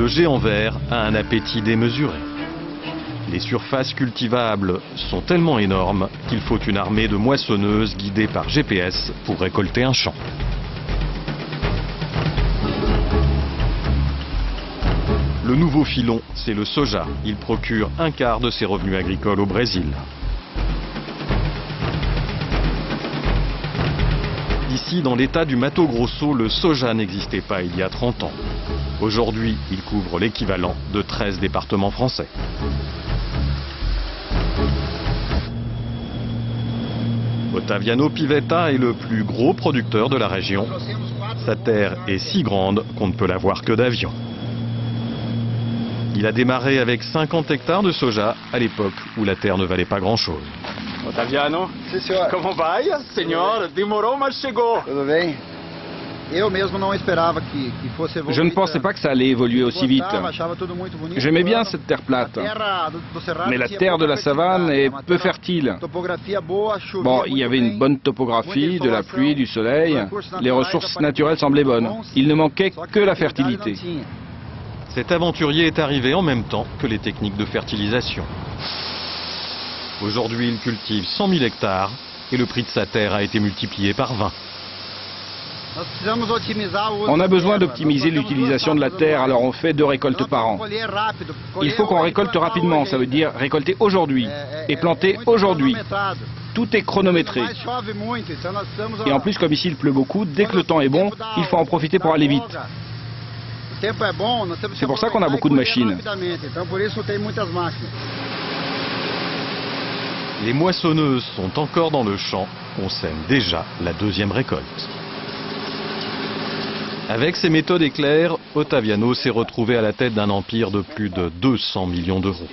le géant vert a un appétit démesuré. Les surfaces cultivables sont tellement énormes qu'il faut une armée de moissonneuses guidées par GPS pour récolter un champ. Le nouveau filon, c'est le soja. Il procure un quart de ses revenus agricoles au Brésil. Ici, dans l'état du Mato Grosso, le soja n'existait pas il y a 30 ans. Aujourd'hui, il couvre l'équivalent de 13 départements français. Ottaviano Pivetta est le plus gros producteur de la région. Sa terre est si grande qu'on ne peut la voir que d'avion. Il a démarré avec 50 hectares de soja à l'époque où la terre ne valait pas grand-chose. Ottaviano, Sim, senhor. como vai? Senhor, demorou, mas chegou. Tudo bem? Eu mesmo não esperava que fosse evoluir. Je ne pensais pas que ça allait évoluer aussi vite. Achava tudo muito bonito. J'aimais bien cette terre plate. Mais la terre de la savane est peu fertile. Bon, il y avait une bonne topographie, de la pluie, du soleil. Les ressources naturelles semblaient bonnes. Il ne manquait que la fertilité. Cet aventurier est arrivé en même temps que les techniques de fertilisation. Aujourd'hui, il cultive 100 000 hectares et le prix de sa terre a été multiplié par 20. On a besoin d'optimiser l'utilisation de la terre, alors on fait 2 récoltes par an. Il faut qu'on récolte rapidement, ça veut dire récolter aujourd'hui et planter aujourd'hui. Tout est chronométré. Et en plus, comme ici il pleut beaucoup, dès que le temps est bon, il faut en profiter pour aller vite. C'est pour ça qu'on a beaucoup de machines. Les moissonneuses sont encore dans le champ, on sème déjà la deuxième récolte. Avec ses méthodes éclairs, Ottaviano s'est retrouvé à la tête d'un empire de plus de 200 millions d'euros.